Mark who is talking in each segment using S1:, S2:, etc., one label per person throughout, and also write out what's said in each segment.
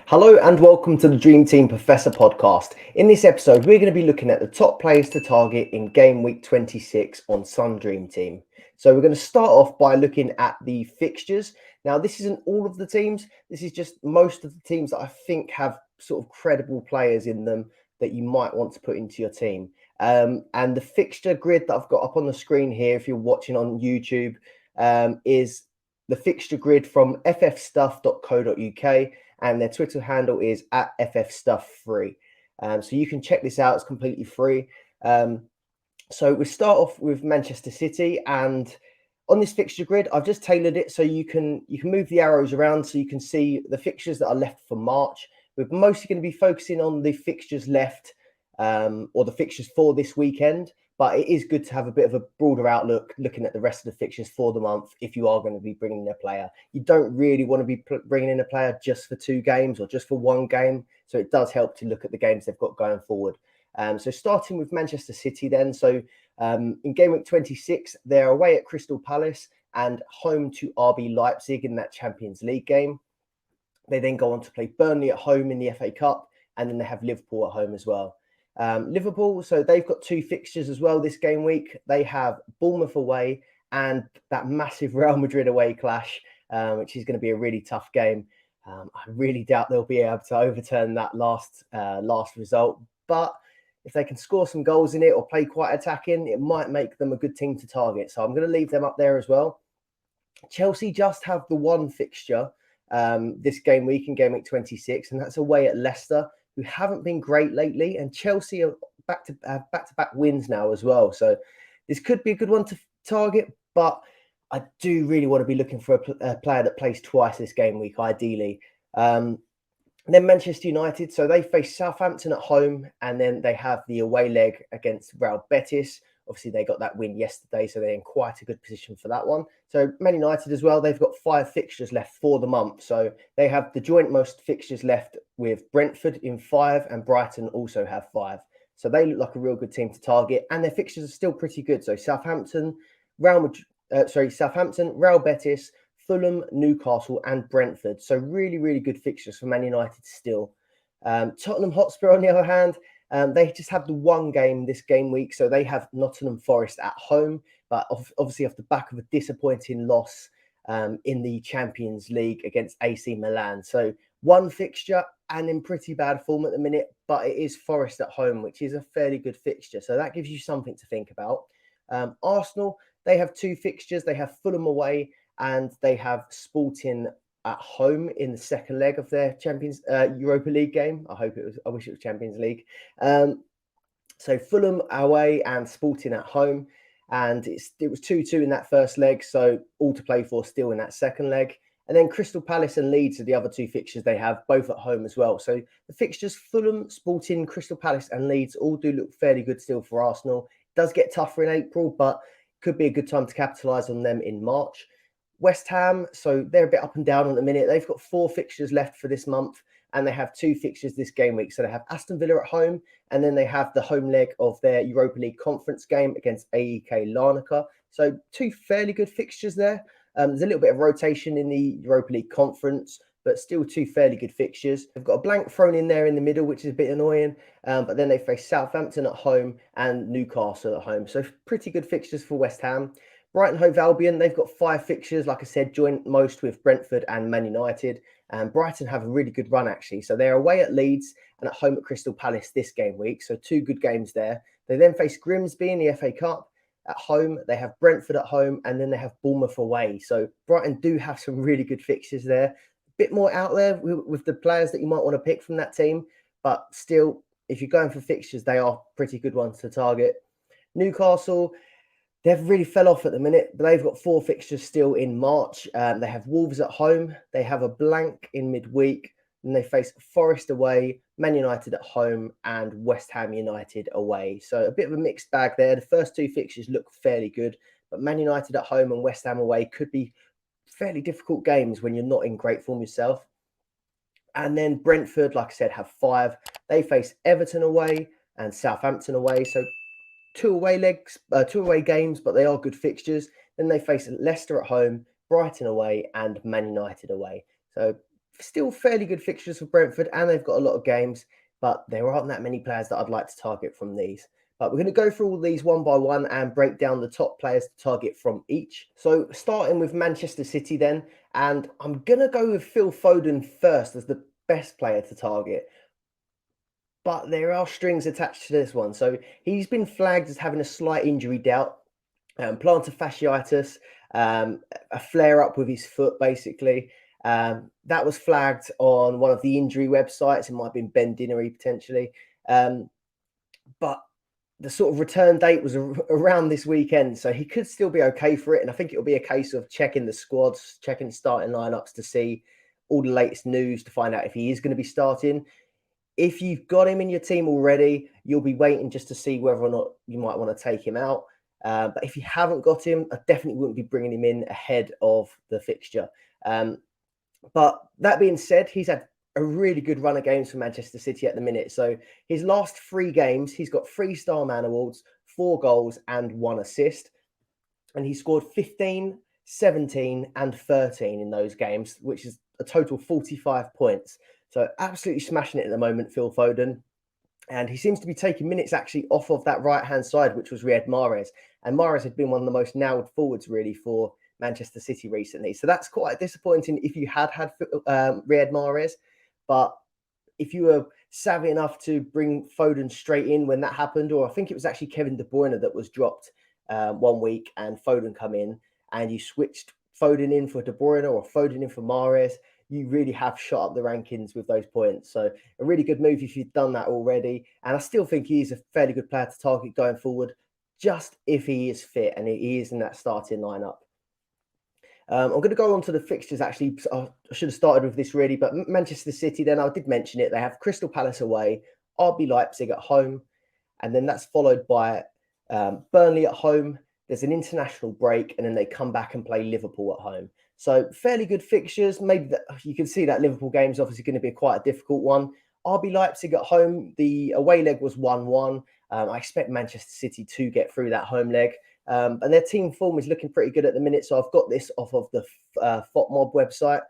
S1: Hello and welcome to the Dream Team Professor podcast. In this episode, we're going to be looking at the top players to target in game week 26 on Sun Dream Team. So we're going to start off by looking at the fixtures. Now, this isn't all of the teams. This is just most of the teams that I think have sort of credible players in them that you might want to put into your team. And the fixture grid that I've got up on the screen here, if you're watching on YouTube, is the fixture grid from ffstuff.co.uk. And their Twitter handle is at FFSTUFF3. So you can check this out. It's completely free. So we start off with Manchester City, and on this fixture grid, I've just tailored it so you can move the arrows around so you can see the fixtures that are left for March. We're mostly going to be focusing on the fixtures left or the fixtures for this weekend. But it is good to have a bit of a broader outlook looking at the rest of the fixtures for the month if you are going to be bringing in a player. You don't really want to be bringing in a player just for 2 games or just for 1 game. So it does help to look at the games they've got going forward. So starting with Manchester City then. So in game week 26, they're away at Crystal Palace and home to RB Leipzig in that Champions League game. They then go on to play Burnley at home in the FA Cup, and then they have Liverpool at home as well. Liverpool, so they've got 2 fixtures as well this game week. They have Bournemouth away and that massive Real Madrid away clash, which is going to be a really tough game. I really doubt they'll be able to overturn that last result. But if they can score some goals in it or play quite attacking, it might make them a good team to target. So I'm going to leave them up there as well. Chelsea just have the 1 fixture this game week in game week 26, and that's away at Leicester, who haven't been great lately, and Chelsea are back-to-back wins now as well. So this could be a good one to target, but I do really want to be looking for a player that plays twice this game week, ideally. Then Manchester United, so they face Southampton at home, and then they have the away leg against Real Betis. Obviously, they got that win yesterday, so they're in quite a good position for that one. So Man United as well, they've got 5 fixtures left for the month. So they have the joint most fixtures left with Brentford in 5, and Brighton also have 5. So they look like a real good team to target, and their fixtures are still pretty good. So Southampton, Real Betis, Fulham, Newcastle, and Brentford. So really, really good fixtures for Man United still. Tottenham Hotspur, on the other hand, they just have the 1 game this game week, so they have Nottingham Forest at home, but obviously off the back of a disappointing loss in the Champions League against AC Milan. So 1 fixture and in pretty bad form at the minute, but it is Forest at home, which is a fairly good fixture. So that gives you something to think about. Arsenal, they have 2 fixtures. They have Fulham away and they have Sporting at home in the second leg of their Europa League game. I wish it was Champions League. So Fulham away and Sporting at home, and it was 2-2 in that first leg, so all to play for still in that second leg. And then Crystal Palace and Leeds are the other 2 fixtures they have, both at home as well. So the fixtures, Fulham, Sporting, Crystal Palace and Leeds, all do look fairly good still for Arsenal. It does get tougher in April, but could be a good time to capitalise on them in March. West Ham, so they're a bit up and down at the minute. They've got 4 fixtures left for this month, and they have 2 fixtures this game week. So they have Aston Villa at home, and then they have the home leg of their Europa League conference game against AEK Larnaca. So 2 fairly good fixtures there. There's a little bit of rotation in the Europa League conference, but still 2 fairly good fixtures. They've got a blank thrown in there in the middle, which is a bit annoying. But then they face Southampton at home and Newcastle at home. So pretty good fixtures for West Ham. Brighton Hove Albion, they've got 5 fixtures, like I said, joint most with Brentford and Man United. And Brighton have a really good run, actually. So they're away at Leeds and at home at Crystal Palace this game week. So 2 good games there. They then face Grimsby in the FA Cup at home. They have Brentford at home, and then they have Bournemouth away. So Brighton do have some really good fixtures there. A bit more out there with the players that you might want to pick from that team. But still, if you're going for fixtures, they are pretty good ones to target. Newcastle, they've really fell off at the minute, but they've got 4 fixtures still in March. They have Wolves at home. They have a blank in midweek. Then they face Forest away, Man United at home, and West Ham United away. So a bit of a mixed bag there. The first 2 fixtures look fairly good, but Man United at home and West Ham away could be fairly difficult games when you're not in great form yourself. And then Brentford, like I said, have 5. They face Everton away and Southampton away. So 2 away games, but they are good fixtures. Then they face Leicester at home, Brighton away, and Man United away. So still fairly good fixtures for Brentford, and they've got a lot of games, but there aren't that many players that I'd like to target from these. But we're going to go through all these one by one and break down the top players to target from each. So starting with Manchester City then, and I'm going to go with Phil Foden first as the best player to target. But there are strings attached to this one. So he's been flagged as having a slight injury doubt, plantar fasciitis, a flare up with his foot, basically. That was flagged on one of the injury websites. It might have been Ben Dinnery potentially. But the sort of return date was around this weekend, so he could still be okay for it. And I think it'll be a case of checking the squads, checking starting lineups to see all the latest news to find out if he is going to be starting. If you've got him in your team already, you'll be waiting just to see whether or not you might want to take him out. But if you haven't got him, I definitely wouldn't be bringing him in ahead of the fixture. But that being said, he's had a really good run of games for Manchester City at the minute. So his last 3 games, he's got 3 Star Man Awards, 4 goals and 1 assist. And he scored 15, 17 and 13 in those games, which is a total 45 points. So absolutely smashing it at the moment, Phil Foden. And he seems to be taking minutes actually off of that right-hand side, which was Riyad Mahrez. And Mahrez had been one of the most nailed forwards really for Manchester City recently. So that's quite disappointing if you had Riyad Mahrez. But if you were savvy enough to bring Foden straight in when that happened, or I think it was actually Kevin De Bruyne that was dropped 1 week and Foden come in, and you switched Foden in for De Bruyne or Foden in for Mahrez, you really have shot up the rankings with those points. So a really good move if you've done that already. And I still think he's a fairly good player to target going forward, just if he is fit and he is in that starting lineup. I'm going to go on to the fixtures, actually. I should have started with this, really, but Manchester City, then I did mention it. They have Crystal Palace away, RB Leipzig at home, and then that's followed by Burnley at home. There's an international break, and then they come back and play Liverpool at home. So fairly good fixtures. Maybe you can see that Liverpool game is obviously going to be quite a difficult one. RB Leipzig at home, the away leg was 1-1. I expect Manchester City to get through that home leg. And their team form is looking pretty good at the minute. So I've got this off of the FOTMob website.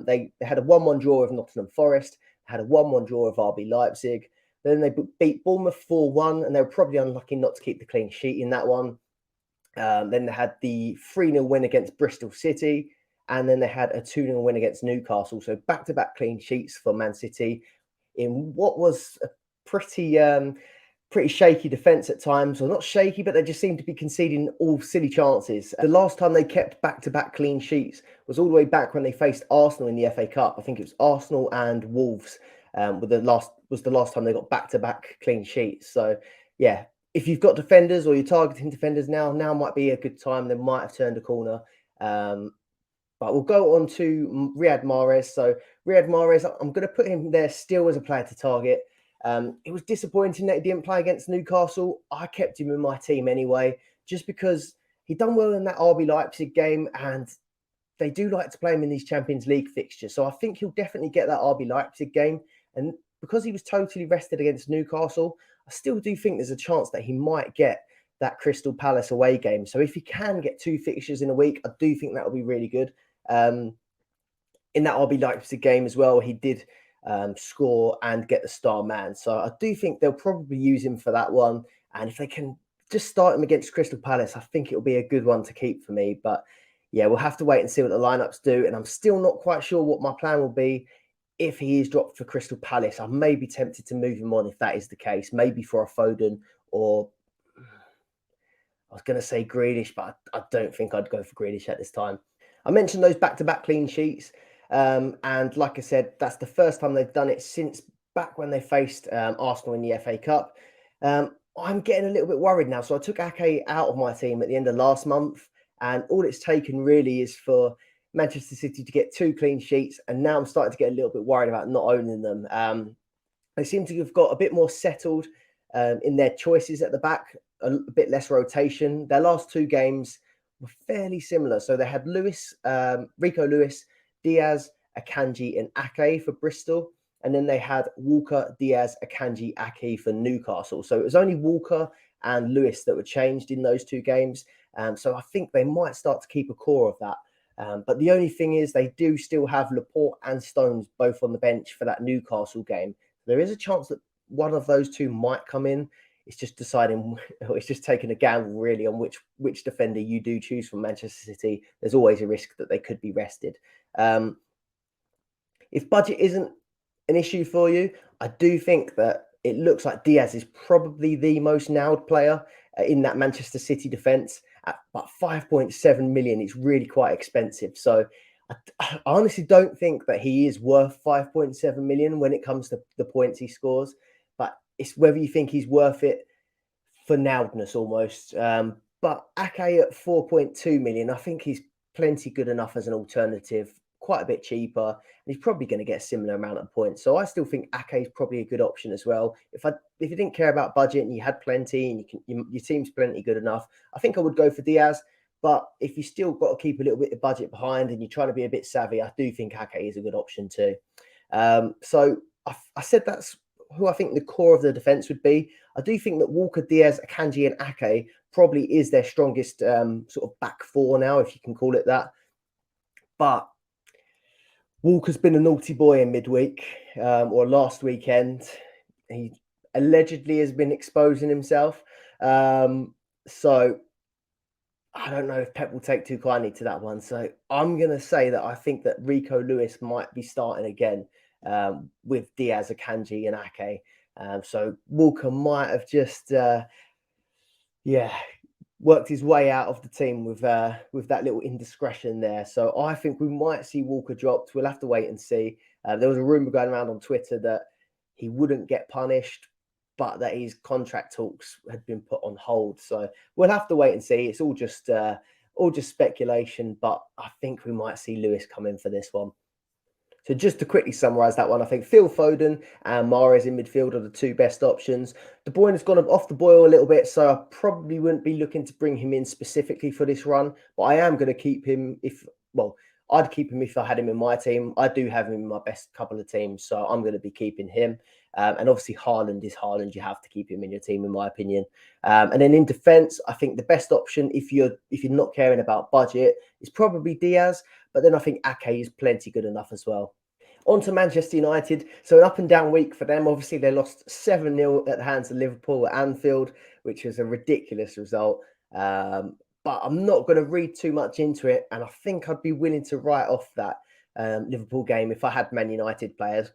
S1: They had a 1-1 draw with Nottingham Forest, had a 1-1 draw with RB Leipzig. Then they beat Bournemouth 4-1, and they were probably unlucky not to keep the clean sheet in that one. Then they had the 3-0 win against Bristol City, and then they had a 2-0 win against Newcastle. So back-to-back clean sheets for Man City in what was a pretty shaky defence at times. Well, not shaky, but they just seemed to be conceding all silly chances. The last time they kept back-to-back clean sheets was all the way back when they faced Arsenal in the FA Cup. I think it was Arsenal and Wolves was the last time they got back-to-back clean sheets. So, yeah, if you've got defenders or you're targeting defenders now might be a good time. They might have turned a corner. But we'll go on to Riyad Mahrez. So Riyad Mahrez, I'm going to put him there still as a player to target. It was disappointing that he didn't play against Newcastle. I kept him in my team anyway, just because he done well in that RB Leipzig game, and they do like to play him in these Champions League fixtures. So I think he'll definitely get that RB Leipzig game. And because he was totally rested against Newcastle, I still do think there's a chance that he might get that Crystal Palace away game. So if he can get 2 fixtures in a week, I do think that will be really good. In that RB Leipzig game as well, he did score and get the star man. So I do think they'll probably use him for that one. And if they can just start him against Crystal Palace, I think it'll be a good one to keep for me. But yeah, we'll have to wait and see what the lineups do. And I'm still not quite sure what my plan will be if he is dropped for Crystal Palace. I may be tempted to move him on if that is the case, maybe for a Foden, or I was going to say Grealish, but I don't think I'd go for Grealish at this time. I mentioned those back-to-back clean sheets. And like I said, that's the first time they've done it since back when they faced Arsenal in the FA Cup. I'm getting a little bit worried now. So I took Ake out of my team at the end of last month, and all it's taken really is for Manchester City to get 2 clean sheets. And now I'm starting to get a little bit worried about not owning them. They seem to have got a bit more settled in their choices at the back, a bit less rotation. Their last 2 games were fairly similar. So they had Rico Lewis, Diaz, Akanji and Ake for Bristol. And then they had Walker, Diaz, Akanji, Ake for Newcastle. So it was only Walker and Lewis that were changed in those 2 games. So I think they might start to keep a core of that. But the only thing is they do still have Laporte and Stones both on the bench for that Newcastle game. There is a chance that one of those two might come in. It's just deciding, it's just taking a gamble really on which defender you do choose from Manchester City. There's always a risk that they could be rested. If budget isn't an issue for you, I do think that it looks like Diaz is probably the most nailed player in that Manchester City defence. At about 5.7 million, it's really quite expensive. So I honestly don't think that he is worth 5.7 million when it comes to the points he scores. But it's whether you think he's worth it for nailedness almost. But Ake at 4.2 million, I think he's plenty good enough as an alternative, quite a bit cheaper, and he's probably going to get a similar amount of points. So I still think Ake is probably a good option as well. If you didn't care about budget and you had plenty and your team's plenty good enough, I think I would go for Diaz. But if you still got to keep a little bit of budget behind and you're trying to be a bit savvy, I do think Ake is a good option too. So I said that's who I think the core of the defence would be. I do think that Walker, Diaz, Akanji and Ake probably is their strongest sort of back four now, if you can call it that. But Walker's been a naughty boy in midweek or last weekend. He allegedly has been exposing himself. So I don't know if Pep will take too kindly to that one. So I'm going to say that I think that Rico Lewis might be starting again with Diaz, Akanji and Ake. So Walker might have just, worked his way out of the team with that little indiscretion there. So I think we might see Walker dropped. We'll have to wait and see. There was a rumour going around on Twitter that he wouldn't get punished, but that his contract talks had been put on hold. So we'll have to wait and see. It's all just speculation, but I think we might see Lewis come in for this one. So just to quickly summarise that one, I think Phil Foden and Mahrez in midfield are the two best options. De Bruyne has gone off the boil a little bit, so I probably wouldn't be looking to bring him in specifically for this run. But I am going to keep him I'd keep him if I had him in my team. I do have him in my best couple of teams, so I'm going to be keeping him. And obviously Haaland is Haaland. You have to keep him in your team, in my opinion. And then in defence, I think the best option, if you're not caring about budget, is probably Diaz. But then I think Ake is plenty good enough as well. On to Manchester United. So an up and down week for them. Obviously, they lost 7-0 at the hands of Liverpool at Anfield, which was a ridiculous result. But I'm not going to read too much into it. And I think I'd be willing to write off that Liverpool game if I had Man United players.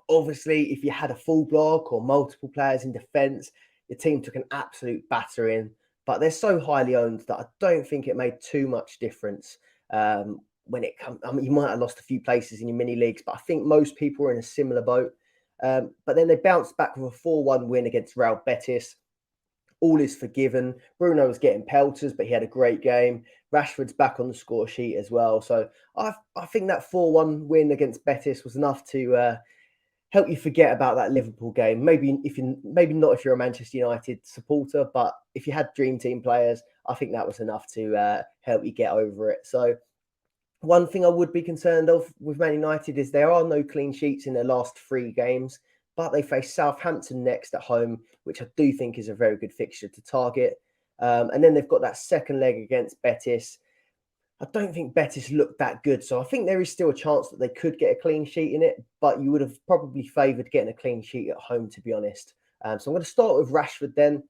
S1: Obviously, if you had a full block or multiple players in defence, your team took an absolute battering. But they're so highly owned that I don't think it made too much difference. When it comes, I mean, you might have lost a few places in your mini leagues, but I think most people are in a similar boat. But then they bounced back with a 4-1 win against Real Betis. All is forgiven. Bruno was getting pelters, but he had a great game. Rashford's back on the score sheet as well. So I think that 4-1 win against Betis was enough to help you forget about that Liverpool game. Maybe not if you're a Manchester United supporter, but if you had dream team players, I think that was enough to help you get over it. So one thing I would be concerned of with Man United is there are no clean sheets in their last 3 games, but they face Southampton next at home, which I do think is a very good fixture to target. And then they've got that second leg against Betis. I don't think Betis looked that good, so I think there is still a chance that they could get a clean sheet in it, but you would have probably favoured getting a clean sheet at home, to be honest. So I'm going to start with Rashford then.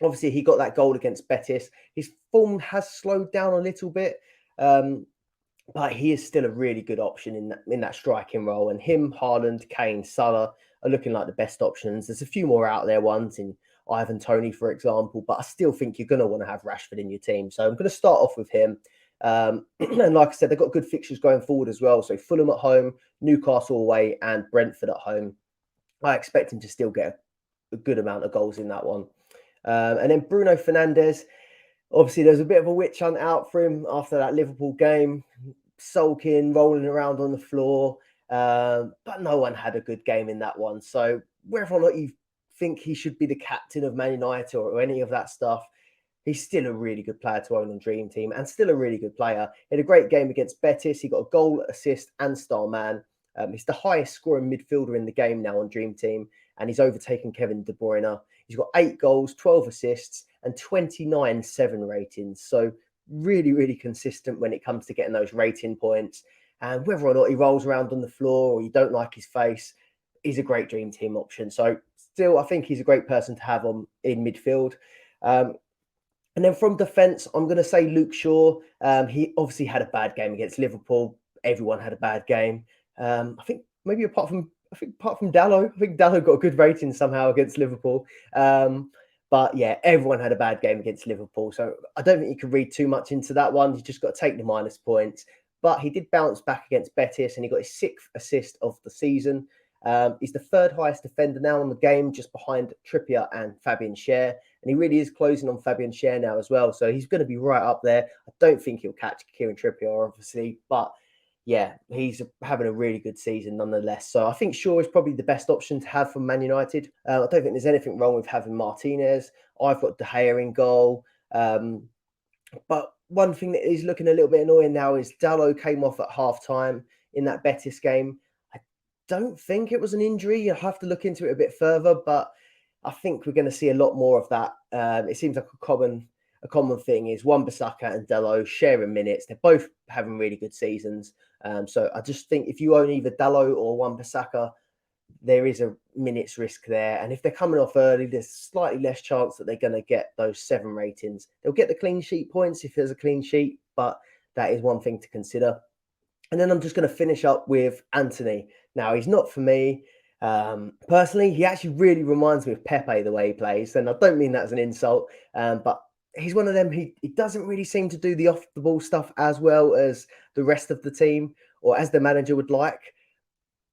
S1: Obviously, he got that goal against Betis. His form has slowed down a little bit, but he is still a really good option in that striking role. And him, Haaland, Kane, Salah are looking like the best options. There's a few more out there ones in Ivan Toney, for example, but I still think you're going to want to have Rashford in your team. So I'm going to start off with him. And like I said, they've got good fixtures going forward as well. So Fulham at home, Newcastle away, and Brentford at home. I expect him to still get a good amount of goals in that one. And then Bruno Fernandes. Obviously, there's a bit of a witch hunt out for him after that Liverpool game, sulking, rolling around on the floor. But no one had a good game in that one. So whether or not you think he should be the captain of Man United or any of that stuff, he's still a really good player to own on Dream Team and still a really good player. He had a great game against Betis. He got a goal, assist and star man. He's the highest scoring midfielder in the game now on Dream Team, and he's overtaken Kevin De Bruyne. He's got 8 goals, 12 assists and 29 7 ratings. So really, really consistent when it comes to getting those rating points. And whether or not he rolls around on the floor or you don't like his face, he's a great dream team option. So still, I think he's a great person to have on in midfield. And then from defence, I'm going to say Luke Shaw. He obviously had a bad game against Liverpool. Everyone had a bad game. I think maybe apart from Dalot, I think Dalot got a good rating somehow against Liverpool. But yeah, everyone had a bad game against Liverpool. So I don't think you can read too much into that one. You just got to take the minus points. But he did bounce back against Betis and he got his 6th assist of the season. He's the 3rd highest defender now on the game, just behind Trippier and Fabian Schär. And he really is closing on Fabian Schär now as well. So he's going to be right up there. I don't think he'll catch Kieran Trippier, obviously. But yeah, he's having a really good season nonetheless. So I think Shaw is probably the best option to have for Man United. I don't think there's anything wrong with having Martinez. I've got De Gea in goal. But one thing that is looking a little bit annoying now is Dalot came off at half-time in that Betis game. I don't think it was an injury. You'll have to look into it a bit further, but I think we're going to see a lot more of that. It seems like a common thing is Wan-Bissaka and Dalot sharing minutes. They're both having really good seasons. So I just think if you own either Dalot or Wan-Bissaka, there is a minutes risk there. And if they're coming off early, there's slightly less chance that they're going to get those 7 ratings. They'll get the clean sheet points if there's a clean sheet, but that is one thing to consider. And then I'm just going to finish up with Anthony. Now, he's not for me. Personally, he actually really reminds me of Pepe, the way he plays. And I don't mean that as an insult, but he's one of them. He doesn't really seem to do the off-the-ball stuff as well as the rest of the team or as the manager would like.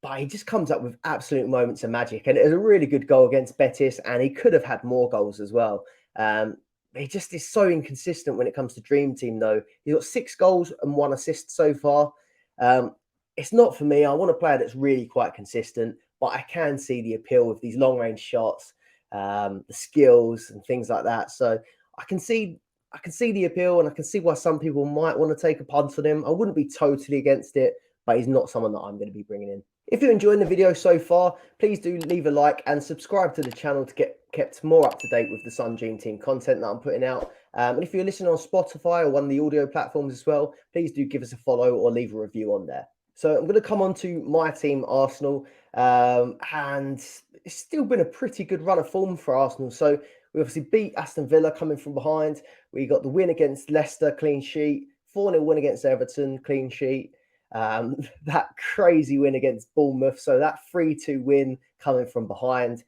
S1: But he just comes up with absolute moments of magic. And it was a really good goal against Betis, and he could have had more goals as well. He just is so inconsistent when it comes to Dream Team, though. He's got 6 goals and 1 assist so far. It's not for me. I want a player that's really quite consistent, but I can see the appeal of these long-range shots, the skills and things like that. So I can see the appeal, and I can see why some people might want to take a punt on him. I wouldn't be totally against it, but he's not someone that I'm going to be bringing in. If you're enjoying the video so far, please do leave a like and subscribe to the channel to get kept more up to date with the Sun Dream Team content that I'm putting out. And if you're listening on Spotify or one of the audio platforms as well, please do give us a follow or leave a review on there. So I'm going to come on to my team, Arsenal, and it's still been a pretty good run of form for Arsenal. So we obviously beat Aston Villa coming from behind. We got the win against Leicester, clean sheet, 4-0 win against Everton, clean sheet. That crazy win against Bournemouth. So that 3-2 win coming from behind.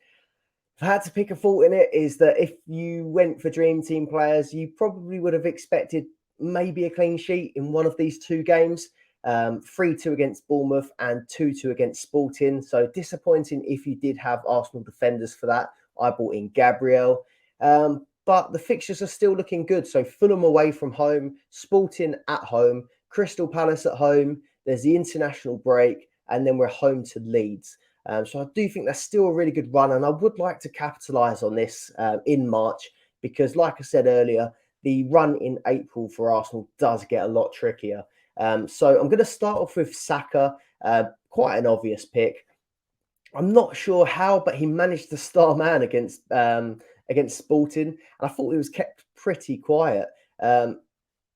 S1: If I had to pick a fault in it, is that if you went for Dream Team players, you probably would have expected maybe a clean sheet in one of these 2 games. 3-2 against Bournemouth and 2-2 against Sporting. So disappointing if you did have Arsenal defenders for that. I brought in Gabriel. But the fixtures are still looking good. So Fulham away from home, Sporting at home, Crystal Palace at home. There's the international break, and then we're home to Leeds. So I do think that's still a really good run, and I would like to capitalise on this in March because, like I said earlier, the run in April for Arsenal does get a lot trickier. So I'm going to start off with Saka, quite an obvious pick. I'm not sure how, but he managed to star man against Sporting, and I thought he was kept pretty quiet.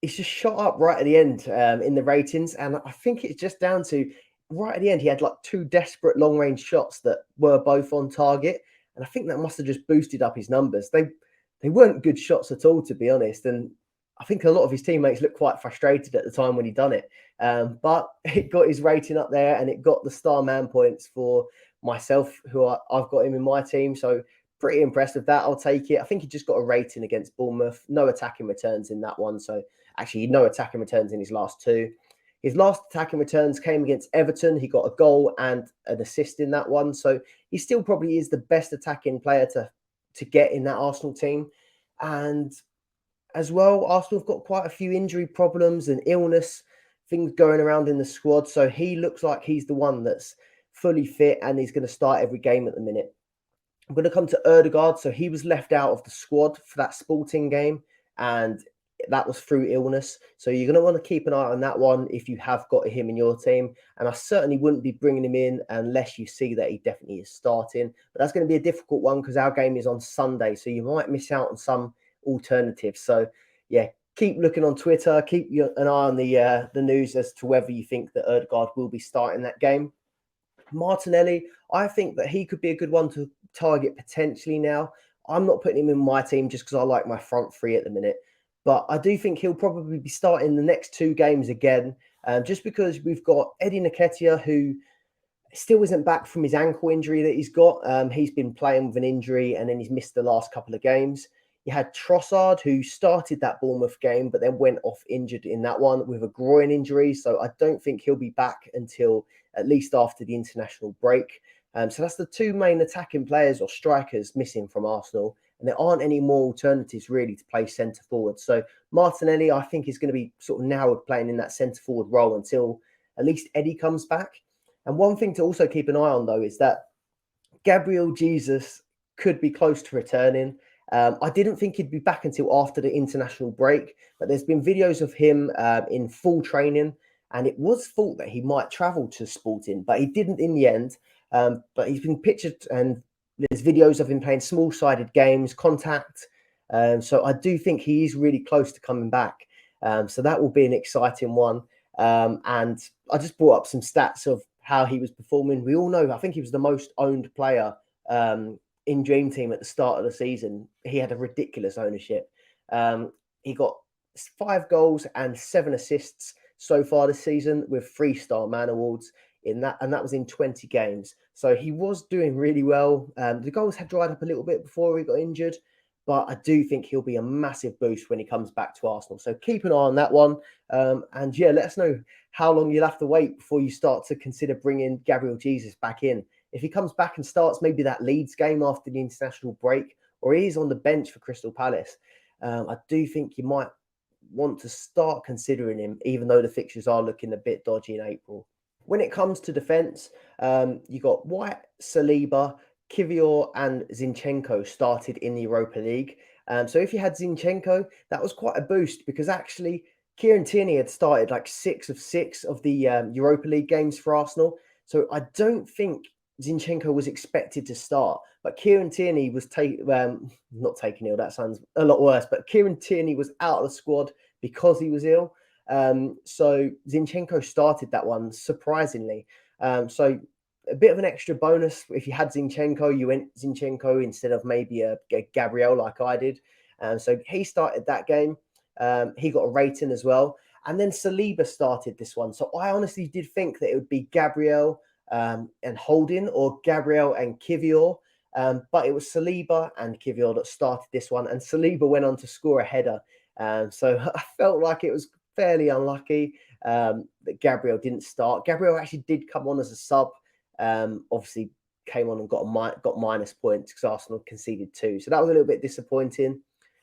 S1: He's just shot up right at the end in the ratings, and I think it's just down to right at the end he had like 2 desperate long-range shots that were both on target, and I think that must have just boosted up his numbers. They weren't good shots at all, to be honest, and I think a lot of his teammates looked quite frustrated at the time when he done it. But it got his rating up there, and it got the star man points for myself, who I've got him in my team. So pretty impressed with that. I'll take it. I think he just got a rating against Bournemouth. No attacking returns in that one. So actually, no attacking returns in his last 2. His last attacking returns came against Everton. He got a goal and an assist in that one. So he still probably is the best attacking player to get in that Arsenal team. And as well, Arsenal have got quite a few injury problems and illness things going around in the squad. So he looks like he's the one that's fully fit and he's going to start every game at the minute. I'm going to come to Ødegaard. So he was left out of the squad for that Sporting game, and that was through illness. So you're going to want to keep an eye on that one if you have got him in your team. And I certainly wouldn't be bringing him in unless you see that he definitely is starting. But that's going to be a difficult one because our game is on Sunday. So you might miss out on some alternatives. So yeah, keep looking on Twitter, keep an eye on the news as to whether you think that Ødegaard will be starting that game. Martinelli, I think that he could be a good one to target potentially now. I'm not putting him in my team just because I like my front three at the minute. But I do think he'll probably be starting the next 2 games again, just because we've got Eddie Nketiah, who still isn't back from his ankle injury that he's got. He's been playing with an injury and then he's missed the last couple of games. You had Trossard, who started that Bournemouth game, but then went off injured in that one with a groin injury. So I don't think he'll be back until at least after the international break. So that's the 2 main attacking players or strikers missing from Arsenal. And there aren't any more alternatives really to play centre forward. So Martinelli, I think, is going to be sort of now playing in that centre forward role until at least Eddie comes back. And one thing to also keep an eye on, though, is that Gabriel Jesus could be close to returning. I didn't think he'd be back until after the international break, but there's been videos of him in full training, and it was thought that he might travel to Sporting, but he didn't in the end. But he's been pictured, and there's videos of him playing small-sided games, contact. So I do think he is really close to coming back. So that will be an exciting one. And I just brought up some stats of how he was performing. We all know, I think he was the most owned player in Dream Team at the start of the season. He had a ridiculous ownership. He got 5 goals and 7 assists so far this season with 3-star man awards in that, and that was in 20 games. So he was doing really well. The goals had dried up a little bit before he got injured, but I do think he'll be a massive boost when he comes back to Arsenal. So keep an eye on that one. And yeah, let us know how long you'll have to wait before you start to consider bringing Gabriel Jesus back in. If he comes back and starts maybe that Leeds game after the international break, or he's on the bench for Crystal Palace, I do think you might want to start considering him, even though the fixtures are looking a bit dodgy in April. When it comes to defence, you got White, Saliba, Kivior and Zinchenko started in the Europa League. So if you had Zinchenko, that was quite a boost because actually Kieran Tierney had started like 6 of 6 of the Europa League games for Arsenal. So I don't think Zinchenko was expected to start, but Kieran Tierney was not taken ill. That sounds a lot worse, but Kieran Tierney was out of the squad because he was ill. So Zinchenko started that one, surprisingly. So a bit of an extra bonus. If you had Zinchenko, you went Zinchenko instead of maybe a Gabriel like I did. So he started that game. He got a rating as well. And then Saliba started this one. So I honestly did think that it would be Gabriel and Holding or Gabriel and Kivior. But it was Saliba and Kivior that started this one. And Saliba went on to score a header. So I felt like it was fairly unlucky that Gabriel didn't start. Gabriel actually did come on as a sub. Obviously came on and got minus points because Arsenal conceded 2. So that was a little bit disappointing.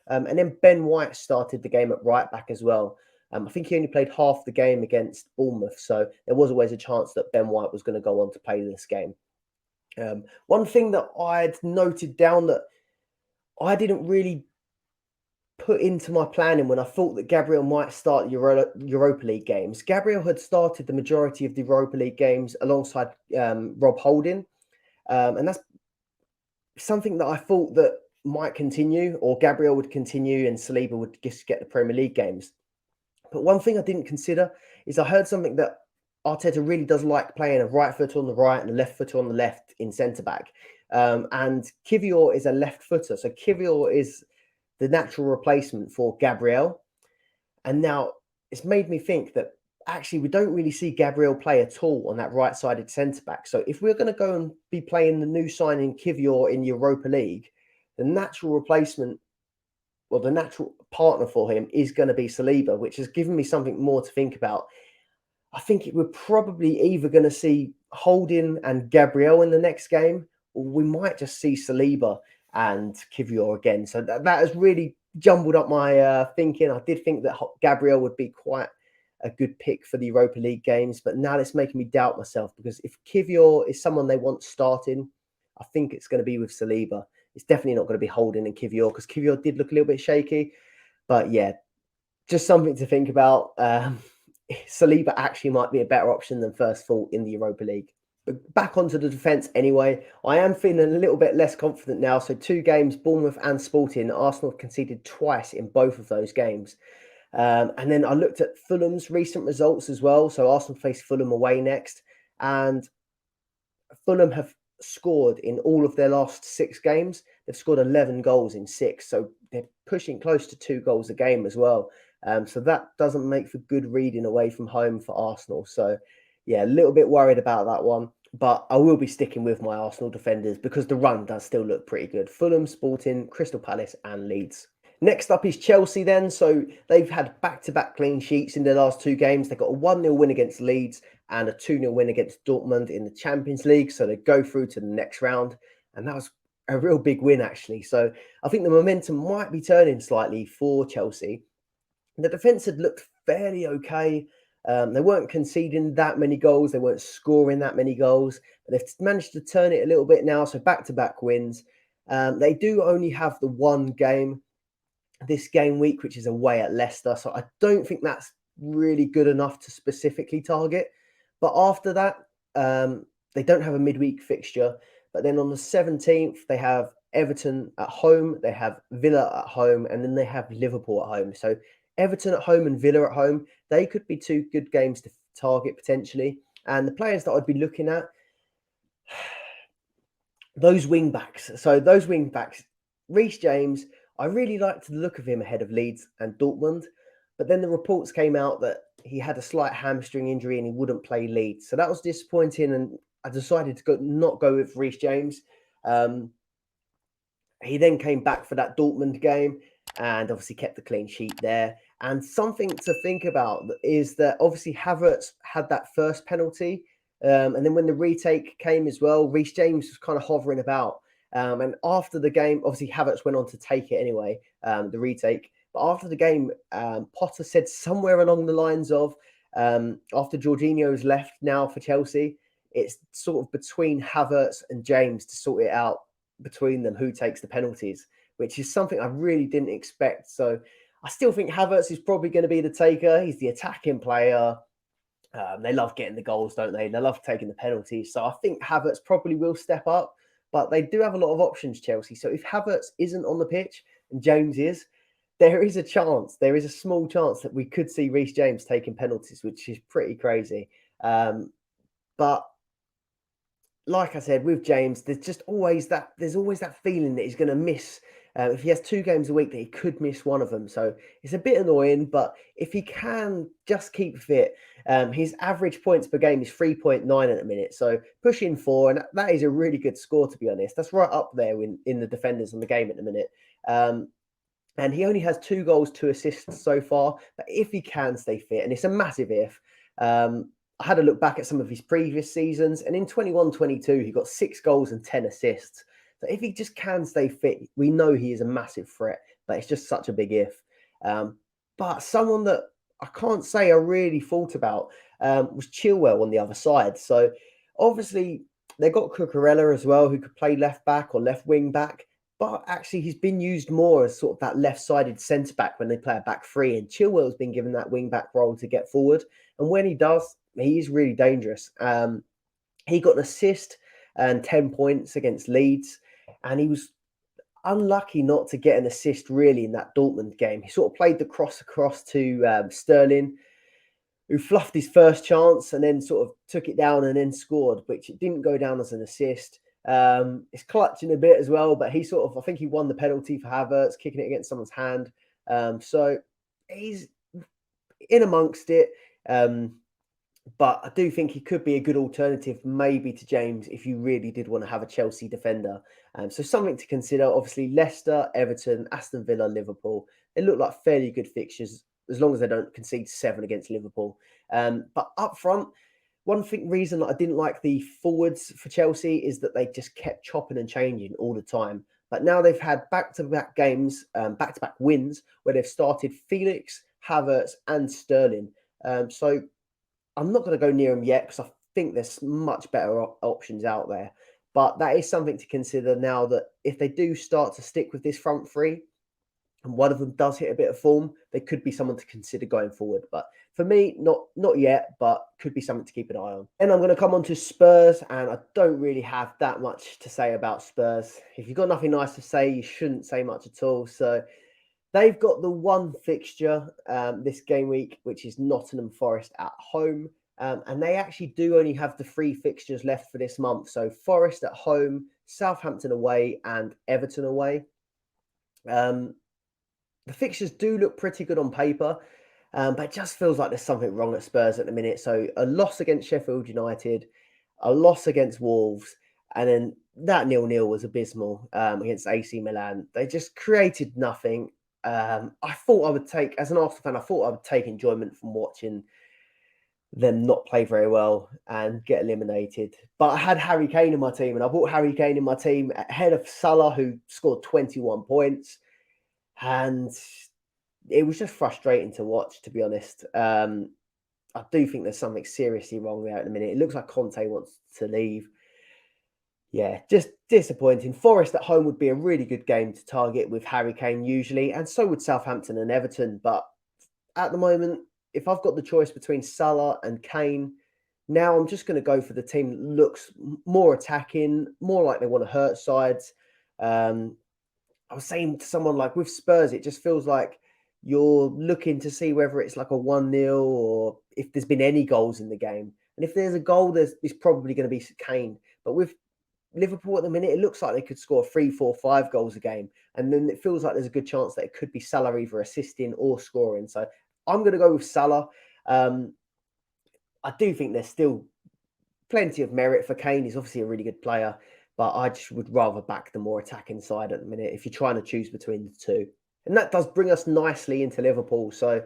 S1: And then Ben White started the game at right back as well. I think he only played half the game against Bournemouth. So there was always a chance that Ben White was going to go on to play this game. One thing that I'd noted down that I didn't really put into my planning when I thought that Gabriel might start Europa League games. Gabriel had started the majority of the Europa League games alongside Rob Holding. And that's something that I thought that might continue, or Gabriel would continue and Saliba would just get the Premier League games. But one thing I didn't consider is I heard something that Arteta really does like playing a right foot on the right and a left foot on the left in centre-back. And Kivior is a left footer. So Kivior is the natural replacement for Gabriel. And now it's made me think that actually we don't really see Gabriel play at all on that right-sided centre-back. So if we're going to go and be playing the new signing Kivior in Europa League, the natural replacement, well, the natural partner for him is going to be Saliba, which has given me something more to think about. I think we're probably either going to see Holding and Gabriel in the next game, or we might just see Saliba and Kivior again. So that has really jumbled up my thinking. I did think that Gabriel would be quite a good pick for the Europa League games, but now it's making me doubt myself because if Kivior is someone they want starting, I think it's going to be with Saliba. It's definitely not going to be Holding and Kivior because Kivior did look a little bit shaky. But yeah, just something to think about. Saliba actually might be a better option than first thought in the Europa League. But back onto the defence anyway. I am feeling a little bit less confident now. So 2 games, Bournemouth and Sporting. Arsenal conceded twice in both of those games. And then I looked at Fulham's recent results as well. So Arsenal face Fulham away next, and Fulham have scored in all of their last 6 games. They've scored 11 goals in 6. So they're pushing close to 2 goals a game as well. So that doesn't make for good reading away from home for Arsenal. So yeah, a little bit worried about that one. But I will be sticking with my Arsenal defenders because the run does still look pretty good. Fulham, Sporting, Crystal Palace and Leeds. Next up is Chelsea then. So they've had back-to-back clean sheets in their last 2 games. They got a 1-0 win against Leeds and a 2-0 win against Dortmund in the Champions League. So they go through to the next round. And that was a real big win, actually. So I think the momentum might be turning slightly for Chelsea. The defence had looked fairly okay. They weren't conceding that many goals. They weren't scoring that many goals. But they've managed to turn it a little bit now. So back-to-back wins. They do only have the 1 game this game week, which is away at Leicester. So I don't think that's really good enough to specifically target. But after that, they don't have a midweek fixture. But then on the 17th, they have Everton at home, they have Villa at home, and then they have Liverpool at home. So Everton at home and Villa at home, they could be 2 good games to target potentially. And the players that I'd be looking at, those wing backs. So those wing backs, Reece James, I really liked the look of him ahead of Leeds and Dortmund. But then the reports came out that he had a slight hamstring injury and he wouldn't play Leeds. So that was disappointing. And I decided to not go with Reece James. He then came back for that Dortmund game and obviously kept the clean sheet there. And something to think about is that obviously Havertz had that first penalty. And then when the retake came as well, Reece James was kind of hovering about. And after the game, obviously Havertz went on to take it anyway, the retake. But after the game, Potter said somewhere along the lines of, after Jorginho's left now for Chelsea, it's sort of between Havertz and James to sort it out between them who takes the penalties, which is something I really didn't expect. So I still think Havertz is probably going to be the taker. He's the attacking player. They love getting the goals, don't they? They love taking the penalties. So I think Havertz probably will step up. But they do have a lot of options, Chelsea. So if Havertz isn't on the pitch and James is, there is a chance, there is a small chance that we could see Reece James taking penalties, which is pretty crazy. But like I said, with James, there's always that feeling that he's going to miss. If he has 2 games a week, that he could miss one of them. So it's a bit annoying, but if he can just keep fit, his average points per game is 3.9 at the minute. So pushing 4, and that is a really good score, to be honest. That's right up there in the defenders on the game at the minute. And he only has 2 goals, 2 assists so far. But if he can stay fit, and it's a massive if, I had a look back at some of his previous seasons, and in 21-22, he got 6 goals and 10 assists. So if he just can stay fit, we know he is a massive threat, but it's just such a big if. But someone that I can't say I really thought about was Chilwell on the other side. So obviously they got Cucurella as well, who could play left back or left wing back. But actually, he's been used more as sort of that left-sided centre-back when they play a back 3. And Chilwell's been given that wing-back role to get forward. And when he does, he is really dangerous. He got an assist and 10 points against Leeds. And he was unlucky not to get an assist, really, in that Dortmund game. He sort of played the cross across to Sterling, who fluffed his first chance and then sort of took it down and then scored, which it didn't go down as an assist. It's clutching a bit as well, but he sort of, I think he won the penalty for Havertz, kicking it against someone's hand. So he's in amongst it. But I do think he could be a good alternative maybe to James if you really did want to have a Chelsea defender. So something to consider. Obviously, Leicester, Everton, Aston Villa, Liverpool. They look like fairly good fixtures as long as they don't concede 7 against Liverpool. But up front, reason that I didn't like the forwards for Chelsea is that they just kept chopping and changing all the time. But now they've had back-to-back games, back-to-back wins, where they've started Felix, Havertz and Sterling. So I'm not going to go near them yet because I think there's much better options out there. But that is something to consider now that if they do start to stick with this front 3, and one of them does hit a bit of form, they could be someone to consider going forward. But for me, not yet, but could be something to keep an eye on. And I'm going to come on to Spurs, and I don't really have that much to say about Spurs. If you've got nothing nice to say, you shouldn't say much at all. So They've got the one fixture this game week, which is Nottingham Forest at home. And they actually do only have the 3 fixtures left for this month. So Forest at home, Southampton away, and Everton away. The fixtures do look pretty good on paper, but it just feels like there's something wrong at Spurs at the minute. So a loss against Sheffield United, a loss against Wolves, and then that 0-0 was abysmal against AC Milan. They just created nothing. I thought I would take, as an Arsenal fan, I thought I would take enjoyment from watching them not play very well and get eliminated. But I had Harry Kane in my team, and I bought Harry Kane in my team ahead of Salah, who scored 21 points. And it was just frustrating to watch, to be honest. I do think there's something seriously wrong there at the minute. It looks like Conte wants to leave. Yeah, just disappointing. Forest at home would be a really good game to target with Harry Kane usually, and so would Southampton and Everton. But at the moment, if I've got the choice between Salah and Kane, now I'm just going to go for the team that looks more attacking, more like they want to hurt sides. I was saying to someone, like with Spurs, it just feels like you're looking to see whether it's like a 1-0 or if there's been any goals in the game. And if there's a goal, it's probably going to be Kane. But with Liverpool at the minute, it looks like they could score 3, 4, 5 goals a game. And then it feels like there's a good chance that it could be Salah either assisting or scoring. So I'm going to go with Salah. I do think there's still plenty of merit for Kane. He's obviously a really good player, but I just would rather back the more attacking side at the minute if you're trying to choose between the two. And that does bring us nicely into Liverpool. So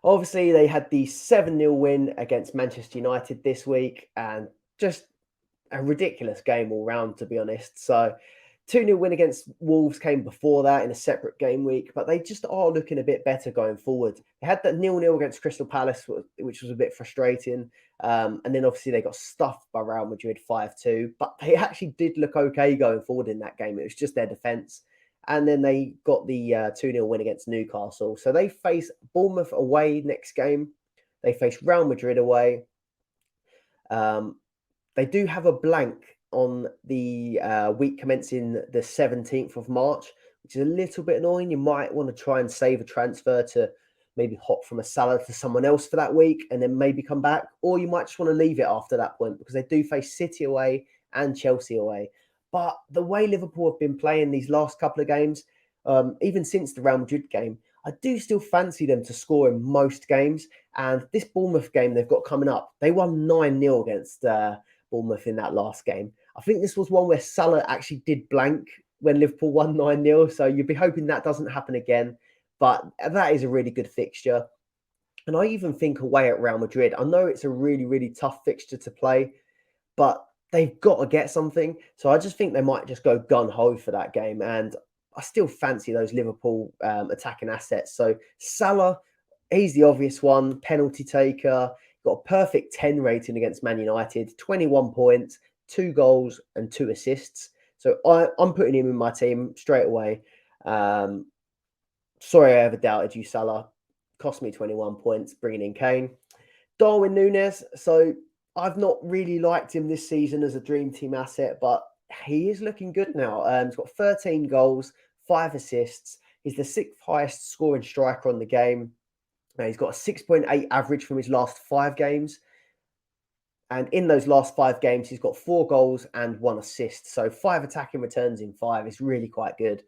S1: obviously they had the 7-0 win against Manchester United this week, and just a ridiculous game all round, to be honest. So 2-0 win against Wolves came before that in a separate game week, but they just are looking a bit better going forward. They had that 0-0 against Crystal Palace, which was a bit frustrating. And then obviously they got stuffed by Real Madrid 5-2, but they actually did look okay going forward in that game. It was just their defence. And then they got the 2-0 win against Newcastle. So they face Bournemouth away next game. They face Real Madrid away. They do have a blank on the week commencing the 17th of March, which is a little bit annoying. You might want to try and save a transfer to maybe hop from a Salah to someone else for that week and then maybe come back. Or you might just want to leave it after that point, because they do face City away and Chelsea away. But the way Liverpool have been playing these last couple of games, even since the Real Madrid game, I do still fancy them to score in most games. And this Bournemouth game they've got coming up, they won 9-0 against Bournemouth in that last game. I think this was one where Salah actually did blank when Liverpool won 9-0. So you'd be hoping that doesn't happen again. But that is a really good fixture. And I even think away at Real Madrid, I know it's a really, really tough fixture to play, but they've got to get something. So I just think they might just go gun-ho for that game. And I still fancy those Liverpool attacking assets. So Salah, he's the obvious one, penalty taker, got a perfect 10 rating against Man United, 21 points, 2 goals and 2 assists. So I'm putting him in my team straight away. Sorry I ever doubted you, Salah. Cost me 21 points, bringing in Kane. Darwin Núñez. So I've not really liked him this season as a dream team asset, but he is looking good now. He's got 13 goals, 5 assists. He's the 6th highest scoring striker on the game. He's got a 6.8 average from his last 5 games. And in those last 5 games, he's got 4 goals and 1 assist. So 5 attacking returns in 5 is really quite good.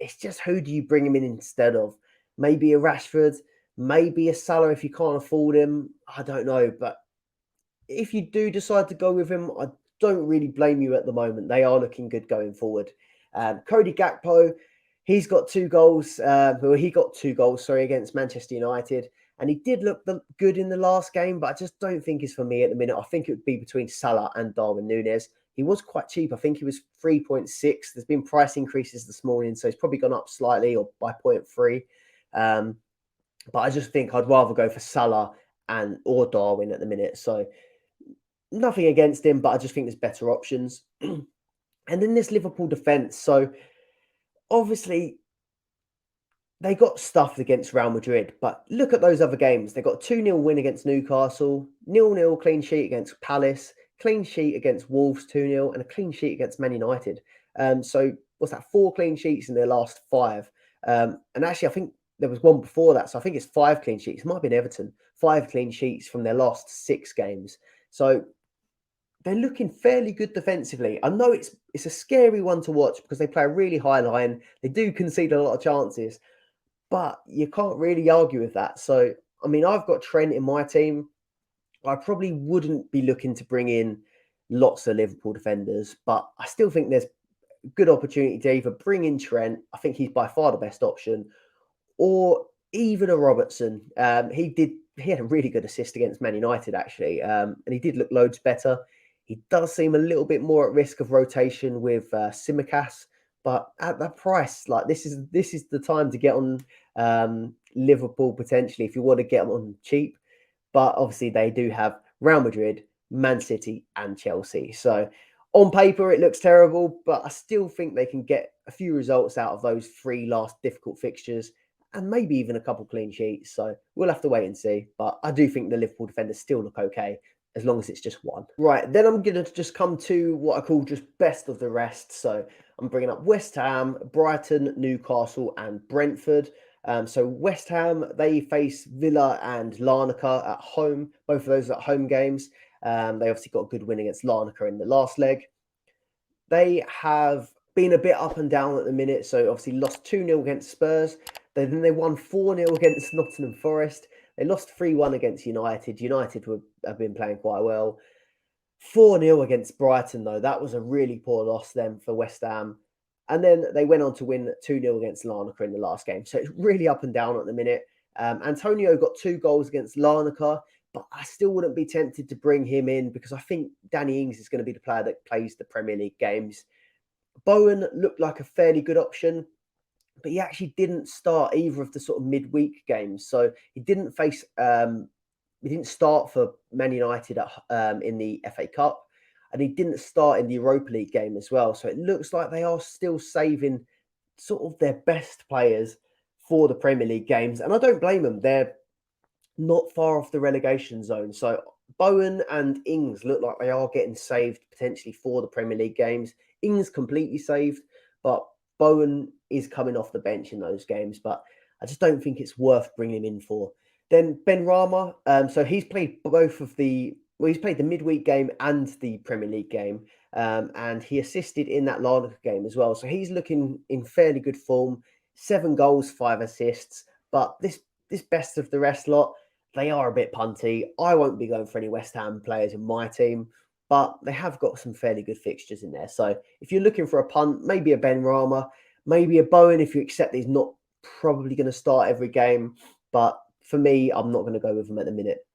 S1: It's just, who do you bring him in instead of? Maybe a Rashford, maybe a Salah if you can't afford him. I don't know. But if you do decide to go with him, I don't really blame you at the moment. They are looking good going forward. Cody Gakpo, he's got 2 goals. He got 2 goals, against Manchester United. And he did look good in the last game, but I just don't think it's for me at the minute. I think it would be between Salah and Darwin Núñez. He was quite cheap. I think he was 3.6. There's been price increases this morning, so he's probably gone up slightly or by 0.3. But I just think I'd rather go for Salah or Darwin at the minute. So nothing against him, but I just think there's better options. And then this Liverpool defence. So obviously they got stuffed against Real Madrid, but look at those other games. They got a 2-0 win against Newcastle, 0-0 clean sheet against Palace, clean sheet against Wolves 2-0, and a clean sheet against Man United. So what's that? 4 clean sheets in their last 5. And actually, I think there was one before that. So I think it's 5 clean sheets. It might have been Everton. 5 clean sheets from their last 6 games. So they're looking fairly good defensively. I know it's a scary one to watch because they play a really high line. They do concede a lot of chances, but you can't really argue with that. So, I mean, I've got Trent in my team. I probably wouldn't be looking to bring in lots of Liverpool defenders, but I still think there's a good opportunity to either bring in Trent. I think he's by far the best option, or even a Robertson. He had a really good assist against Man United actually, and he did look loads better. He does seem a little bit more at risk of rotation with Tsimikas, but at that price, like this is the time to get on Liverpool potentially if you want to get them on cheap. But obviously they do have Real Madrid, Man City, and Chelsea. So on paper it looks terrible, but I still think they can get a few results out of those 3 last difficult fixtures, and maybe even a couple clean sheets. So we'll have to wait and see. But I do think the Liverpool defenders still look okay, as long as it's just one. Right, then I'm going to just come to what I call just best of the rest. So I'm bringing up West Ham, Brighton, Newcastle, and Brentford. So West Ham, they face Villa and Larnaca at home. Both of those are at home games. They obviously got a good win against Larnaca in the last leg. They have been a bit up and down at the minute. So obviously lost 2-0 against Spurs. Then they won 4-0 against Nottingham Forest. They lost 3-1 against United. United have been playing quite well. 4-0 against Brighton, though. That was a really poor loss then for West Ham. And then they went on to win 2-0 against Larnaca in the last game. So it's really up and down at the minute. Antonio got 2 goals against Larnaca, but I still wouldn't be tempted to bring him in because I think Danny Ings is going to be the player that plays the Premier League games. Bowen looked like a fairly good option, but he actually didn't start either of the sort of midweek games. So he didn't face, he didn't start for Man United in the FA Cup, and he didn't start in the Europa League game as well. So it looks like they are still saving sort of their best players for the Premier League games. And I don't blame them. They're not far off the relegation zone. So Bowen and Ings look like they are getting saved potentially for the Premier League games. Ings completely saved, but Bowen is coming off the bench in those games, but I just don't think it's worth bringing him in for. Then Ben Rama, so he's played he's played the midweek game and the Premier League game, and he assisted in that Larnaca game as well. So he's looking in fairly good form, 7 goals, 5 assists, but this best of the rest lot, they are a bit punty. I won't be going for any West Ham players in my team, but they have got some fairly good fixtures in there. So if you're looking for a punt, maybe a Ben Rama, maybe a Bowen if you accept that he's not probably going to start every game. But for me, I'm not going to go with him at the minute.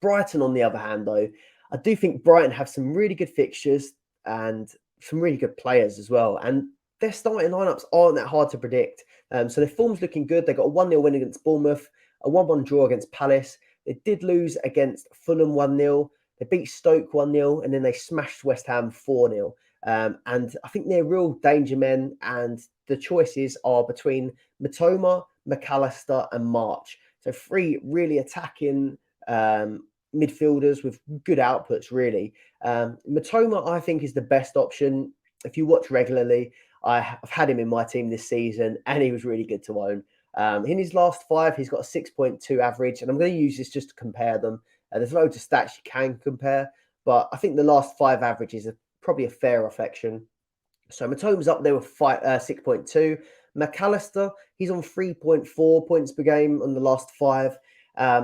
S1: Brighton, on the other hand, though, I do think Brighton have some really good fixtures and some really good players as well. And their starting lineups aren't that hard to predict. So their form's looking good. They got a 1-0 win against Bournemouth, a 1-1 draw against Palace. They did lose against Fulham 1-0. They beat Stoke 1-0, and then they smashed West Ham 4-0. And I think they're real danger men, and the choices are between Matoma, McAllister, and March. So 3 really attacking midfielders with good outputs, really. Matoma, I think, is the best option. If you watch regularly, I've had him in my team this season, and he was really good to own. In his last 5, he's got a 6.2 average, and I'm going to use this just to compare them. There's loads of stats you can compare, but I think the last 5 averages are probably a fair reflection. So Matoma's up there with 6.2. McAllister, he's on 3.4 points per game on the last 5.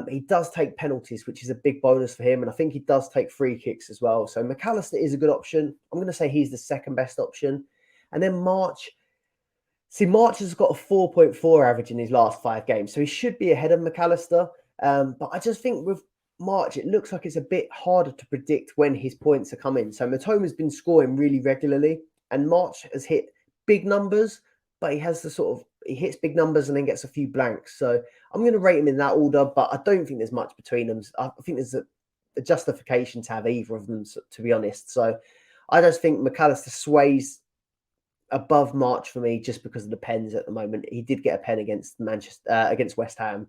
S1: He does take penalties, which is a big bonus for him, and I think he does take free kicks as well. So McAllister is a good option. I'm going to say he's the second best option. And then March. See, March has got a 4.4 average in his last 5 games, so he should be ahead of McAllister. But I just think with March, it looks like it's a bit harder to predict when his points are coming. So Matoma's been scoring really regularly, and March has hit big numbers, but he hits big numbers and then gets a few blanks. So I'm going to rate him in that order, but I don't think there's much between them. I think there's a justification to have either of them, to be honest. So I just think McAllister sways above March for me just because of the pens at the moment. He did get a pen against against West Ham,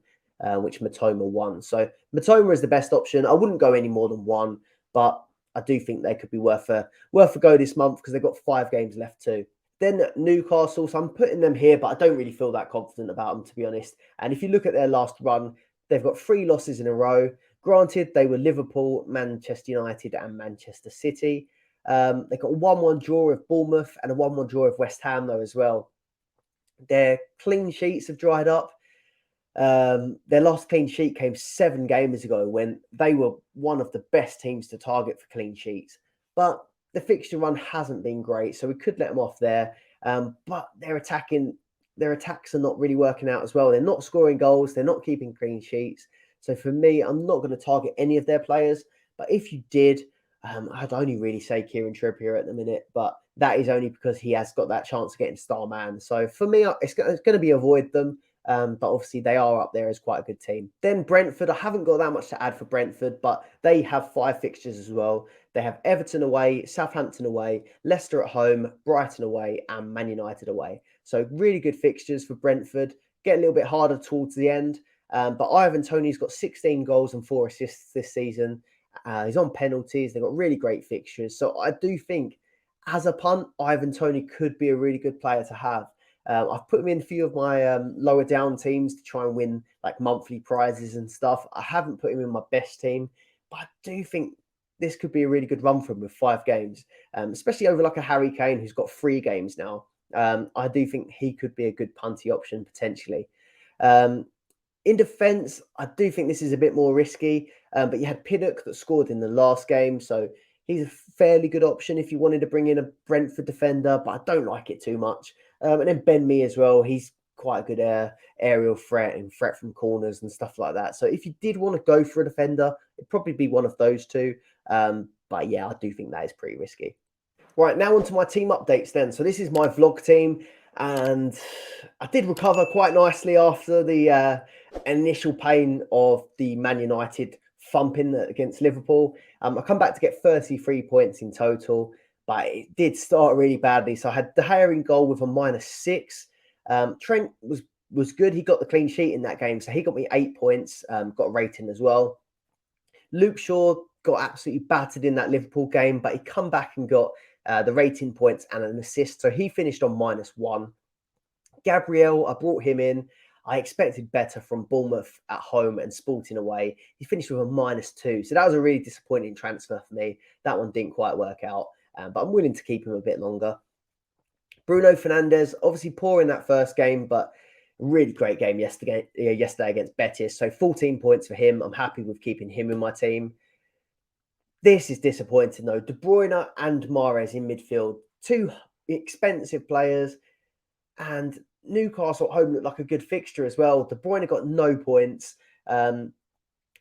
S1: which Matoma won. So Matoma is the best option. I wouldn't go any more than 1, but I do think they could be worth a go this month because they've got 5 games left too. Then Newcastle, so I'm putting them here, but I don't really feel that confident about them, to be honest. And if you look at their last run, they've got 3 losses in a row. Granted, they were Liverpool, Manchester United, and Manchester City. They got a 1-1 draw of Bournemouth and a 1-1 draw of West Ham, though, as well. Their clean sheets have dried up. Their last clean sheet came 7 games ago when they were one of the best teams to target for clean sheets. But the fixture run hasn't been great, so we could let them off there. But their attacks are not really working out as well. They're not scoring goals. They're not keeping clean sheets. So for me, I'm not going to target any of their players. But if you did, I'd only really say Kieran Trippier at the minute. But that is only because he has got that chance of getting star man. So for me, it's going to be avoid them. But obviously they are up there as quite a good team. Then Brentford, I haven't got that much to add for Brentford, but they have 5 fixtures as well. They have Everton away, Southampton away, Leicester at home, Brighton away, and Man United away. So really good fixtures for Brentford. Get a little bit harder towards the end. But Ivan Toney's got 16 goals and 4 assists this season. He's on penalties. They've got really great fixtures. So I do think as a punt, Ivan Toney could be a really good player to have. I've put him in a few of my lower down teams to try and win like monthly prizes and stuff. I haven't put him in my best team, but I do think this could be a really good run for him with 5 games, especially over like a Harry Kane who's got 3 games now. I do think he could be a good punty option potentially. In defence, I do think this is a bit more risky, but you had Pinnock that scored in the last game, so he's a fairly good option if you wanted to bring in a Brentford defender, but I don't like it too much. And then Ben Mee as well. He's quite a good aerial threat and threat from corners and stuff like that. So if you did want to go for a defender, it'd probably be one of those 2. But yeah, I do think that is pretty risky. Right, now onto my team updates then. So this is my vlog team, and I did recover quite nicely after the initial pain of the Man United thumping against Liverpool. I come back to get 33 points in total, but it did start really badly. So I had De Gea in goal with a -6. Trent was good. He got the clean sheet in that game, so he got me 8 points, got a rating as well. Luke Shaw got absolutely battered in that Liverpool game, but he come back and got the rating points and an assist, so he finished on -1. Gabriel, I brought him in. I expected better from Bournemouth at home and Sporting away. He finished with a -2. So that was a really disappointing transfer for me. That one didn't quite work out, but I'm willing to keep him a bit longer. Bruno Fernandes, obviously poor in that first game, but really great game yesterday against Betis. So 14 points for him. I'm happy with keeping him in my team. This is disappointing though. De Bruyne and Mahrez in midfield. 2 expensive players. And Newcastle at home looked like a good fixture as well. De Bruyne got no points.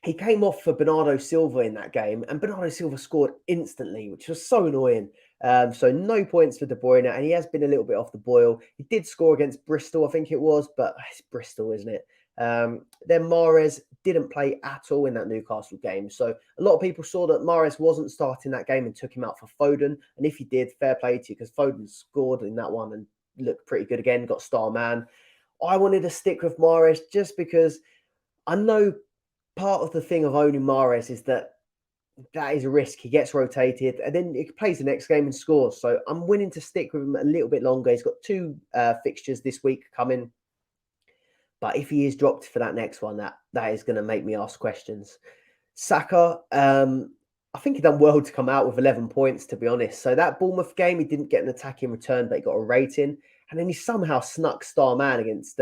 S1: He came off for Bernardo Silva in that game, and Bernardo Silva scored instantly, which was so annoying. So no points for De Bruyne, and he has been a little bit off the boil. He did score against Bristol, I think it was, but it's Bristol, isn't it? Then Mahrez didn't play at all in that Newcastle game. So a lot of people saw that Mahrez wasn't starting that game and took him out for Foden. And if he did, fair play to you, because Foden scored in that one and looked pretty good again, got star man. I wanted to stick with Mahrez just because I know part of the thing of owning Mahrez is that is a risk. He gets rotated and then he plays the next game and scores. So I'm willing to stick with him a little bit longer. He's got 2 fixtures this week coming. But if he is dropped for that next one, that is going to make me ask questions. Saka, I think he done well to come out with 11 points, to be honest. So that Bournemouth game, he didn't get an attacking return, but he got a rating. And then he somehow snuck star man against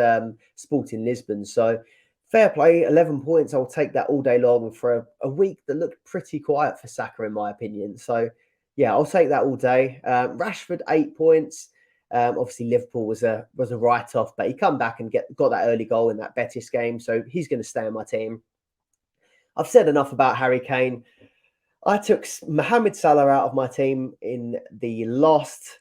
S1: Sporting Lisbon. So fair play, 11 points. I'll take that all day long for a week that looked pretty quiet for Saka, in my opinion. So yeah, I'll take that all day. Rashford, 8 points. Obviously, Liverpool was a write-off, but he come back and got that early goal in that Betis game. So he's going to stay on my team. I've said enough about Harry Kane. I took Mohamed Salah out of my team in the last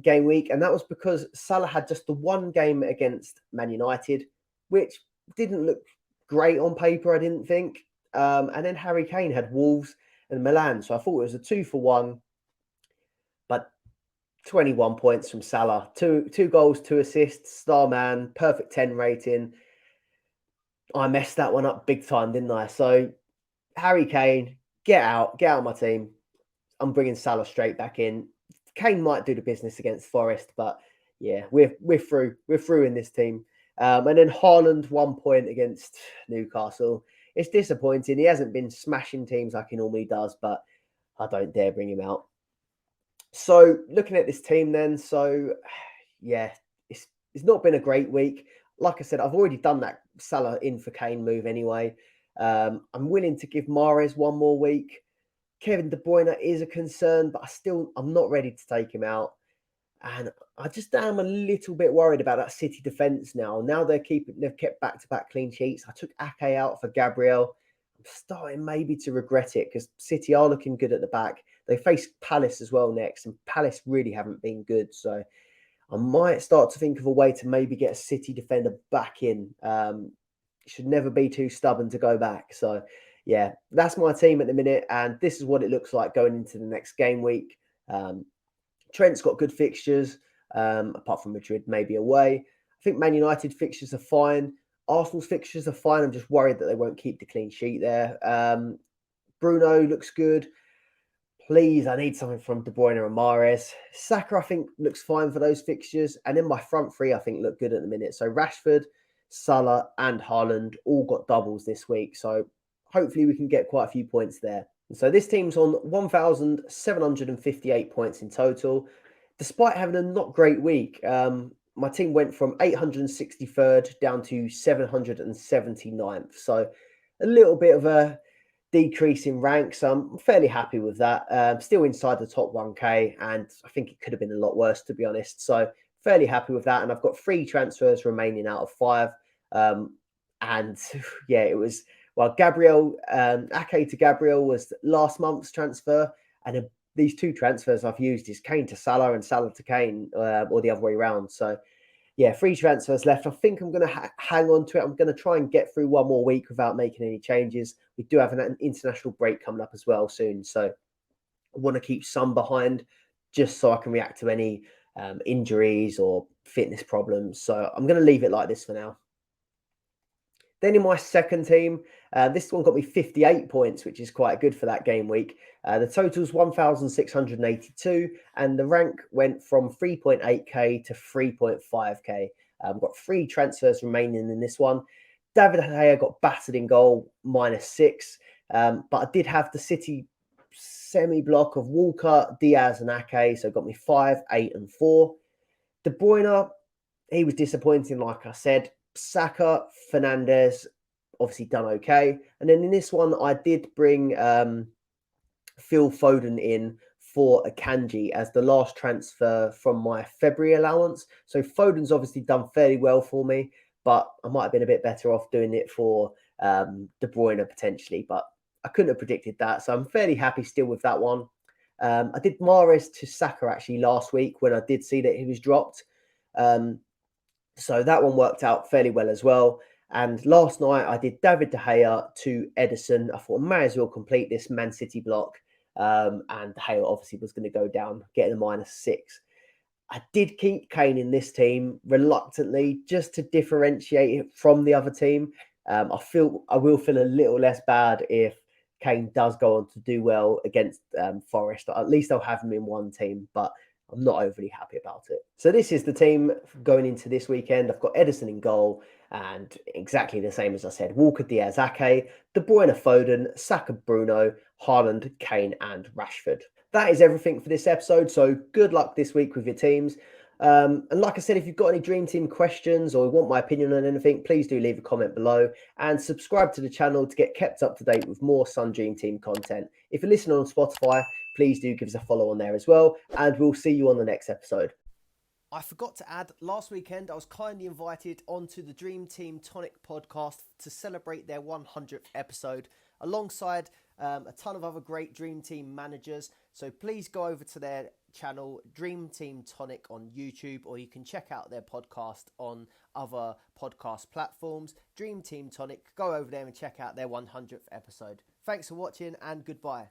S1: game week, and that was because Salah had just the 1 game against Man United, which didn't look great on paper, I didn't think. And then Harry Kane had Wolves and Milan, so I thought it was a 2-for-1. But 21 points from Salah, two goals, 2 assists, star man, perfect 10 rating. I messed that one up big time, didn't I? So Harry Kane, get out of my team. I'm bringing Salah straight back in. Kane might do the business against Forest, but yeah, we're through. We're through in this team. And then Haaland 1 point against Newcastle. It's disappointing. He hasn't been smashing teams like he normally does, but I don't dare bring him out. So looking at this team then, yeah, it's not been a great week. Like I said, I've already done that Salah in for Kane move anyway. I'm willing to give Mahrez 1 more week. Kevin De Bruyne is a concern, but I'm not ready to take him out. And I just am a little bit worried about that City defence now. Now they've kept back-to-back clean sheets. I took Ake out for Gabriel. I'm starting maybe to regret it because City are looking good at the back. They face Palace as well next, and Palace really haven't been good. So I might start to think of a way to maybe get a City defender back in. Should never be too stubborn to go back. So yeah, that's my team at the minute, and this is what it looks like going into the next game week. Trent's got good fixtures, apart from Madrid, maybe away. I think Man United fixtures are fine. Arsenal's fixtures are fine. I'm just worried that they won't keep the clean sheet there. Bruno looks good. Please, I need something from De Bruyne and Mahrez. Saka, I think, looks fine for those fixtures. And then my front three, I think, look good at the minute. So Rashford, Salah and Haaland all got doubles this week. So hopefully we can get quite a few points there. And so this team's on 1,758 points in total. Despite having a not great week, my team went from 863rd down to 779th. So a little bit of a decrease in rank. So I'm fairly happy with that. Still inside the top 1K, and I think it could have been a lot worse, to be honest. So fairly happy with that. And I've got 3 transfers remaining out of 5. And yeah, it was... Well, Ake to Gabriel was last month's transfer. And these 2 transfers I've used is Kane to Salah and Salah to Kane, or the other way around. So, yeah, 3 transfers left. I think I'm going to hang on to it. I'm going to try and get through 1 more week without making any changes. We do have an international break coming up as well soon. So, I want to keep some behind just so I can react to any injuries or fitness problems. So, I'm going to leave it like this for now. Then in my second team, this one got me 58 points, which is quite good for that game week. The total's 1,682, and the rank went from 3.8k to 3.5k. I've got 3 transfers remaining in this one. David De Gea got battered in goal, -6. But I did have the City semi-block of Walker, Diaz and Ake, so it got me 5, 8 and 4. De Bruyne, he was disappointing, like I said. Saka, Fernandes, obviously done okay. And then in this one, I did bring Phil Foden in for Akanji as the last transfer from my February allowance. So Foden's obviously done fairly well for me, but I might have been a bit better off doing it for De Bruyne potentially, but I couldn't have predicted that. So I'm fairly happy still with that one. I did Mahrez to Saka actually last week when I did see that he was dropped. So that one worked out fairly well as well. And last night I did David De Gea to Ederson. I thought I may as well complete this Man City block. And De Gea obviously was going to go down, getting a -6. I did keep Kane in this team reluctantly just to differentiate it from the other team. I will feel a little less bad if Kane does go on to do well against Forest. At least I'll have him in one team, but I'm not overly happy about it. So this is the team going into this weekend. I've got Ederson in goal, and exactly the same as I said. Walker, Diaz, Ake, De Bruyne, Foden, Saka, Bruno, Haaland, Kane and Rashford. That is everything for this episode. So good luck this week with your teams. And like I said, if you've got any Dream Team questions or want my opinion on anything, please do leave a comment below and subscribe to the channel to get kept up to date with more Sun Dream Team content. If you're listening on Spotify, please do give us a follow on there as well, and we'll see you on the next episode. I forgot to add, last weekend I was kindly invited onto the Dream Team Tonic podcast to celebrate their 100th episode alongside a ton of other great Dream Team managers. So please go over to their channel, Dream Team Tonic on YouTube, or you can check out their podcast on other podcast platforms. Dream Team Tonic, go over there and check out their 100th episode. Thanks for watching and goodbye.